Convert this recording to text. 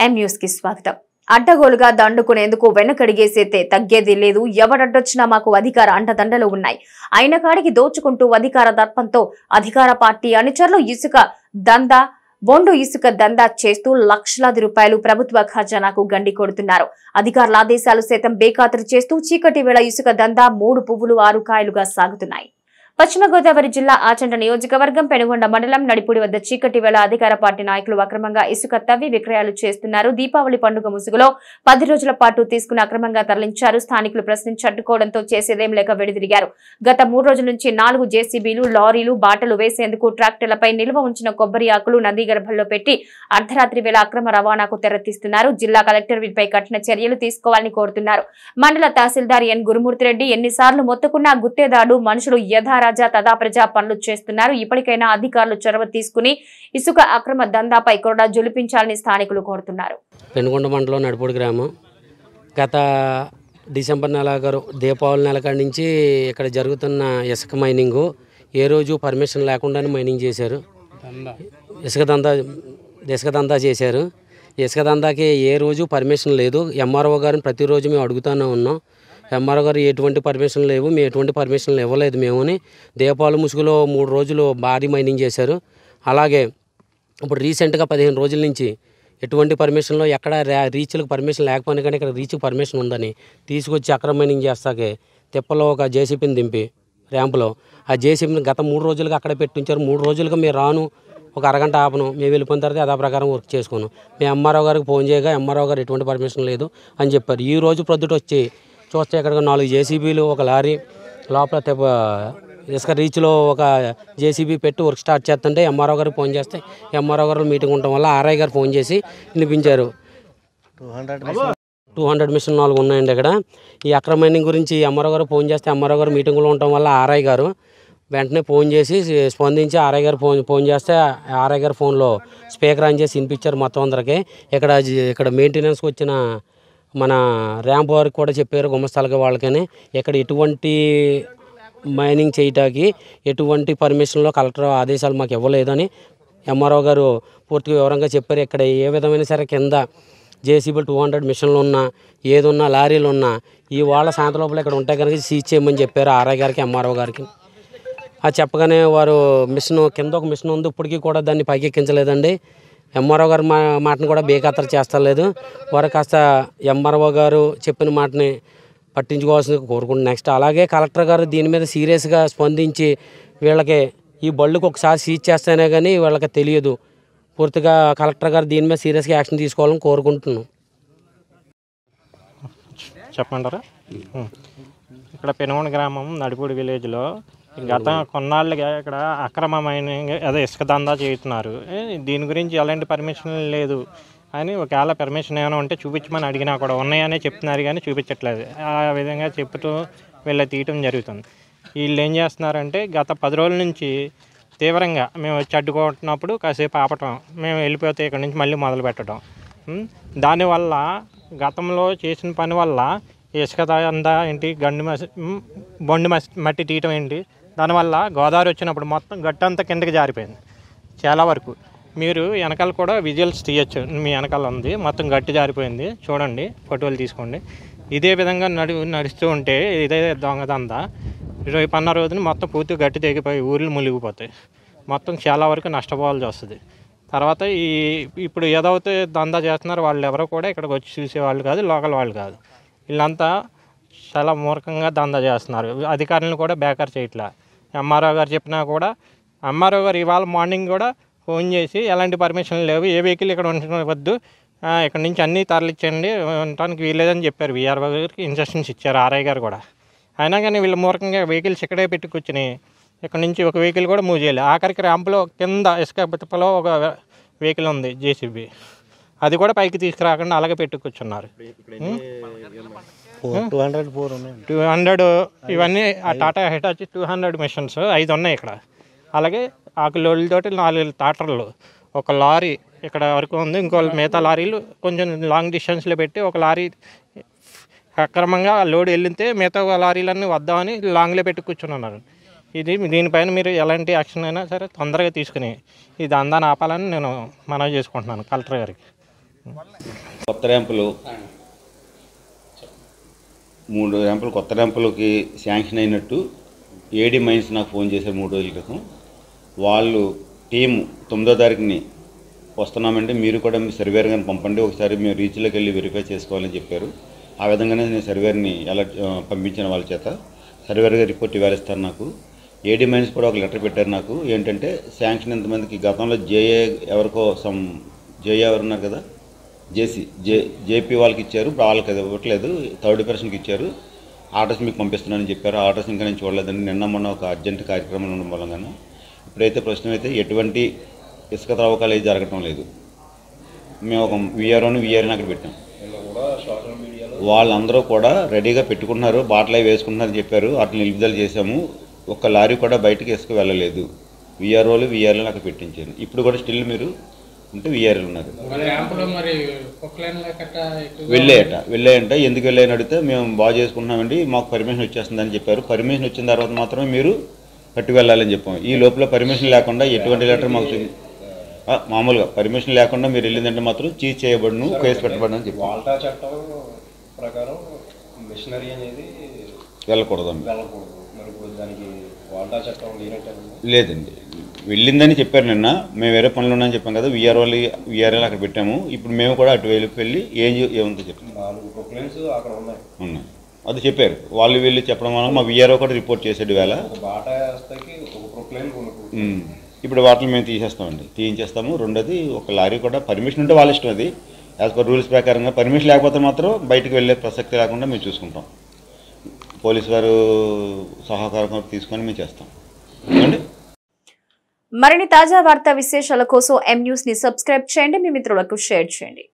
M news కి స్వాగతం. అడ్డగోలుగా దండుకునేందుకు వెనకడిగేసేతే తగ్గేది లేదు. ఎవరడ్డొచ్చినా మాకు అధికార అండదండలు ఉన్నాయి. అయిన కాడికి దోచుకుంటూ అధికార దర్పంతో అధికార పార్టీ అనుచరులు ఇసుక దందా బొండు ఇసుక దందా చేస్తూ లక్షలాది రూపాయలు ప్రభుత్వ ఖజానాకు గండి కొడుతున్నారు. అధికారుల ఆదేశాలు సైతం బేఖాతరు చేస్తూ చీకటి వేళ ఇసుక దందా 3 పువ్వులు 6 కాయలుగా సాగుతున్నాయి. పశ్చిమ గోదావరి జిల్లా ఆచంట నియోజకవర్గం పెనుగొండ మండలం నడిపూడి వద్ద చీకటి వేళ అధికార పార్టీ నాయకులు అక్రమంగా ఇసుక తవ్వి విక్రయాలు చేస్తున్నారు. దీపావళి పండుగ ముసుగులో 10 రోజుల పాటు తీసుకుని అక్రమంగా తరలించారు. స్థానికులు ప్రశ్నించి అడ్డుకోవడంతో చేసేదేం లేక వెడిదిరిగారు. గత 3 రోజుల నుంచి 4 జేసీబీలు, లారీలు బాటలు వేసేందుకు ట్రాక్టర్లపై నిల్వ ఉంచిన కొబ్బరి ఆకులు నదీ గర్భంలో పెట్టి అర్ధరాత్రి వేళ అక్రమ రవాణాకు తెరతీస్తున్నారు. జిల్లా కలెక్టర్ వీటిపై కఠిన చర్యలు తీసుకోవాలని కోరుతున్నారు. మండల తహసీల్దార్ ఎన్ గురుమూర్తిరెడ్డి ఎన్నిసార్లు మొత్తుకున్నా గుత్తేదాడు మనుషులు యథారాజా తదా ప్రజా పనులు చేస్తున్నారు. ఇప్పటికైనా అధికారులు చొరవ తీసుకుని ఇసుక అక్రమ దందాపై కొరడా జొలిపించాలని స్థానికులు కోరుతున్నారు. పెనుగొండ మండలం నడిపూడి గ్రామం గత డిసెంబర్ నెల దీపావళి నెల కాడి నుంచి ఇక్కడ జరుగుతున్న ఇసుక మైనింగు ఏ రోజు పర్మిషన్ లేకుండానే మైనింగ్ చేశారు. ఇసుక దందా చేశారు. ఇసుక దందాకి ఏ రోజు పర్మిషన్ లేదు. ఎంఆర్ఓ గారిని ప్రతిరోజు మేము అడుగుతూనే ఉన్నాం. ఎంఆర్ఓ గారు ఎటువంటి పర్మిషన్ లేవు, మేము ఎటువంటి పర్మిషన్లు ఇవ్వలేదు మేముని. దీపావళి ముసుగులో 3 రోజులు భారీ మైనింగ్ చేశారు. అలాగే ఇప్పుడు రీసెంట్గా 15 రోజుల నుంచి ఎటువంటి పర్మిషన్లో ఎక్కడ రీచ్లకు పర్మిషన్ లేకపోయినా కానీ ఇక్కడ రీచ్కి పర్మిషన్ ఉందని తీసుకొచ్చి అక్రమ మైనింగ్ చేస్తాకే తిప్పలో ఒక జేసీబీని దింపి ర్యాంపులో ఆ జేసీబీని గత 3 రోజులుగా అక్కడ పెట్టించారు. 3 రోజులుగా మీరు రాను, ఒక అరగంట ఆపను, మేము వెళ్ళిపోయిన తర్వాత అదే ప్రకారం వర్క్ చేసుకోను. మేము ఎంఆర్ఓ గారికి ఫోన్ చేయగా ఎంఆర్ఓ గారు ఎటువంటి పర్మిషన్ లేదు అని చెప్పారు. ఈ రోజు ప్రొద్దుట వచ్చి చూస్తే ఇక్కడ 4 జేసీబీలు, ఒక లారీ లోపల ఇసుక రీచ్లో ఒక జేసీబీ పెట్టి వర్క్ స్టార్ట్ చేస్తుంటే ఎంఆర్ఓ గారికి ఫోన్ చేస్తే ఎంఆర్ఓ గారు మీటింగ్ ఉండటం వల్ల ఆర్ఐ గారు ఫోన్ చేసి వినిపించారు. 200 మిషన్ 4 ఉన్నాయండి ఇక్కడ. ఈ అక్రమ మైనింగ్ గురించి ఎంఆర్ఓ గారు ఫోన్ చేస్తే ఎంఆర్ఓ గారు మీటింగ్లో ఉండటం వల్ల ఆర్ఐ గారు వెంటనే ఫోన్ చేసి స్పందించి ఆర్ఐ గారు ఫోన్ చేస్తే ఆర్ఐ గారు ఫోన్లో స్పీకర్ ఆన్ చేసి వినిపించారు మొత్తం అందరికీ. ఇక్కడ మెయింటెనెన్స్కి వచ్చిన మన ర్యాంప్ వారికి కూడా చెప్పారు గుమస్తాలకి వాళ్ళకని ఇక్కడ ఎటువంటి మైనింగ్ చేయటానికి ఎటువంటి పర్మిషన్లో కలెక్టర్ ఆదేశాలు మాకు ఇవ్వలేదని ఎంఆర్ఓ గారు పూర్తిగా వివరంగా చెప్పారు. ఇక్కడ ఏ విధమైన సరే కింద జేసీబీలు 200 మిషన్లు ఉన్నా ఏదున్నా లారీలు ఉన్నా ఈ వాళ్ళ సాయంత్రం లోపల ఇక్కడ ఉంటే కనుక సీజ్ చేయమని చెప్పారు ఆర్ఐ గారికి ఎంఆర్ఓ గారికి. అది చెప్పగానే వారు కింద ఒక మిషన్ ఉంది, ఇప్పటికీ కూడా దాన్ని పైకి ఎక్కించలేదండి. ఎంఆర్ఓ గారి మాటను కూడా బేఖాతరు చేస్తలేదు. వారు కాస్త ఎంఆర్ఓ గారు చెప్పిన మాటని పట్టించుకోవాల్సింది కోరుకుంటున్నాను. నెక్స్ట్ అలాగే కలెక్టర్ గారు దీని మీద సీరియస్గా స్పందించి వీళ్ళకి ఈ బళ్ళుకి ఒకసారి సీజ్ చేస్తేనే కానీ వీళ్ళకి తెలియదు. పూర్తిగా కలెక్టర్ గారు దీని మీద సీరియస్గా యాక్షన్ తీసుకోవాలని కోరుకుంటున్నాం. చెప్పంటారా? ఇక్కడ పెనుగొండ గ్రామం నడిపూడి విలేజ్లో గత కొన్నాళ్ళుగా ఇక్కడ అక్రమ మైనింగ్ అదే ఇసుక దందా చేస్తున్నారు. దీని గురించి ఎలాంటి పర్మిషన్ లేదు అని ఒకవేళ పర్మిషన్ ఏమైనా ఉంటే చూపించమని అడిగినా కూడా ఉన్నాయనే చెప్తున్నారు కానీ చూపించట్లేదు. ఆ విధంగా చెప్తూ వీళ్ళ తీయటం జరుగుతుంది. వీళ్ళు ఏం చేస్తున్నారంటే గత 10 రోజుల నుంచి తీవ్రంగా మేము వచ్చి అడ్డుకుంటున్నప్పుడు కాసేపు ఆపటం, మేము వెళ్ళిపోతే ఇక్కడ నుంచి మళ్ళీ మొదలు పెట్టడం. దానివల్ల గతంలో చేసిన పని వల్ల ఇసుక దందా ఏంటి, బొండు మట్టి తీయటం ఏంటి, దానివల్ల గోదావరి వచ్చినప్పుడు మొత్తం గట్టంతా కిందకి జారిపోయింది చాలా వరకు. మీరు వెనకాల కూడా విజువల్స్ తీయచ్చు, మీ వెనకాల ఉంది మొత్తం గట్టి జారిపోయింది, చూడండి, ఫోటోలు తీసుకోండి. ఇదే విధంగా నడుస్తూ ఉంటే ఇదే దొంగదందా రేపు అన్న రోజున మొత్తం పూర్తిగా గట్టి తెగిపోయి ఊర్లు మునిగిపోతాయి, మొత్తం చాలా వరకు నష్టపోవాల్సి వస్తుంది. తర్వాత ఇప్పుడు ఏదైతే దందా చేస్తున్నారో వాళ్ళు ఎవరో కూడా ఇక్కడికి వచ్చి చూసేవాళ్ళు కాదు, లోకల్ వాళ్ళు కాదు. వీళ్ళంతా చాలా మూర్ఖంగా దందా చేస్తున్నారు. అధికారులను కూడా బేకార్ చేయట్లా. ఎంఆర్ఓ గారు చెప్పినా కూడా ఎంఆర్ఓ గారు ఇవాళ మార్నింగ్ కూడా ఫోన్ చేసి ఎలాంటి పర్మిషన్లు లేవు, ఏ వెహికల్ ఇక్కడ ఉండవద్దు, ఇక్కడ నుంచి అన్నీ తరలించండి, ఉండటానికి వీల్లేదని చెప్పారు. వీఆర్ఓ గారికి ఇన్స్ట్రక్షన్స్ ఇచ్చారు ఆర్ఐ గారు కూడా. అయినా కానీ వీళ్ళు మూర్ఖంగా వెహికల్స్ ఇక్కడే పెట్టి కూర్చుని ఇక్కడ నుంచి ఒక వెహికల్ కూడా మూవ్ చేయాలి. ఆఖరికి ర్యాంపులో కింద ఇసుక తిప్పలో ఒక వెహికల్ ఉంది జేసీబీ, అది కూడా పైకి తీసుకురాకుండా అలాగే పెట్టి కూర్చున్నారు. 200 ఇవన్నీ ఆ టాటా హైటాచి 200 మిషన్స్ 5 ఉన్నాయి ఇక్కడ. అలాగే ఆకులోళ్ళతోటి 4 టాటర్లు, ఒక లారీ ఇక్కడ వరకు ఉంది, ఇంకో మిగతా లారీలు కొంచెం లాంగ్ డిస్టెన్స్లో పెట్టి ఒక లారీ అక్రమంగా లోడ్ వెళ్ళితే మిగతా లారీలన్నీ వద్దామని లాంగ్లో పెట్టి కూర్చున్నారు. దీనిపైన మీరు ఎలాంటి యాక్షన్ అయినా సరే తొందరగా తీసుకుని ఈ దందాన్ని ఆపాలని నేను మనవి చేసుకుంటున్నాను కలెక్టర్ గారికి. కొత్త ర్యాంపులు 3 ర్యాంపులు కొత్త ర్యాంపులకి శాంక్షన్ అయినట్టు ఏడీ మైన్స్ నాకు ఫోన్ చేశారు 3 రోజుల క్రితం. వాళ్ళు టీము 9వ తారీఖుని వస్తున్నామంటే మీరు కూడా మీ సర్వేర్ గారిని పంపండి, ఒకసారి మేము రీచ్లోకి వెళ్ళి వెరిఫై చేసుకోవాలని చెప్పారు. ఆ విధంగానే నేను సర్వేర్ని ఎలా పంపించిన వాళ్ళ చేత సర్వేర్ గారు రిపోర్ట్ ఇవ్వాలిస్తారు. నాకు ఏడీ మైన్స్ కూడా ఒక లెటర్ పెట్టారు నాకు, ఏంటంటే శాంక్షన్ ఎంతమందికి గతంలో జేఏ ఎవరికో జేఏ ఎవరు ఉన్నారు కదా, జేపీ వాళ్ళకి ఇచ్చారు, ఇప్పుడు వాళ్ళకి అది ఇవ్వట్లేదు, థర్డ్ పర్సన్కి ఇచ్చారు. ఆర్డర్స్ మీకు పంపిస్తున్నానని చెప్పారు. ఆర్డర్స్ ఇంకా నేను చూడలేదండి. నిన్న మొన్న ఒక అర్జెంట్ కార్యక్రమం ఉండడం మూలంగాను ఇప్పుడైతే ప్రస్తుతం అయితే ఎటువంటి ఇసుక త్రవ్వకాలు అయితే జరగటం లేదు. మేము ఒక వీఆర్ని అక్కడ పెట్టాం. వాళ్ళందరూ కూడా రెడీగా పెట్టుకుంటున్నారు, బాటలు అవి వేసుకుంటున్నారని చెప్పారు. వాటిని నిలుపుదల చేశాము. ఒక్క లారీ కూడా బయటకు ఇసుక వెళ్ళలేదు. వీఆర్ఓలు అక్కడ పెట్టించారు. ఇప్పుడు కూడా స్టిల్ మీరు అంటే వీఆర్ఓలు ఉన్నారు. వెళ్ళాయంట. ఎందుకు వెళ్ళాయని అడిగితే మేము బాగా చేసుకుంటున్నామండి, మాకు పర్మిషన్ వచ్చేస్తుందని చెప్పారు. పర్మిషన్ వచ్చిన తర్వాత మాత్రమే మీరు పట్టు వెళ్ళాలని చెప్పాము. ఈ లోపల పర్మిషన్ లేకుండా ఎటువంటి లెటర్ మాకు మామూలుగా పర్మిషన్ లేకుండా మీరు వెళ్ళిందంటే మాత్రం చీజ్ చేయబడును, కేసు పెట్టబడును అని చెప్పి వాల్టా చట్టం ప్రకారం మిషనరీ అనేది వెళ్ళకూడదు. మరి దానికి వాల్టా చట్టం లేదండి, వెళ్ళిందని చెప్పారు. నిన్న మేము వేరే పనులు ఉన్నాయని చెప్పాం కదా, వీఆర్ఓలు అక్కడ పెట్టాము. ఇప్పుడు మేము కూడా అటు వెళ్ళి ఏముందో చెప్పాం. 4 ప్రొక్లైన్స్ అక్కడ ఉన్నాయి. అది చెప్పారు వాళ్ళు వీళ్ళు చెప్పడం వల్ల మా వీఆర్ఓ కూడా రిపోర్ట్ చేసాడు వేళ. బాటా వేస్తాకి ఒక ప్రొక్లైన్ ఇప్పుడు వాటిని మేము తీయించేస్తాము. రెండోది ఒక లారీ కూడా పర్మిషన్ ఉంటే వాళ్ళ ఇష్టం, అది యాజ్ పర్ రూల్స్ ప్రకారంగా. పర్మిషన్ లేకపోతే మాత్రం బయటకు వెళ్ళే ప్రసక్తి లేకుండా మేము చూసుకుంటాం. పోలీసు వారు సహకారం తీసుకొని మేము చేస్తాం. మరిన్ని తాజా వార్తా విశేషాల కోసం M News ని సబ్స్క్రైబ్ చేయండి, మీ మిత్రులకు షేర్ చేయండి.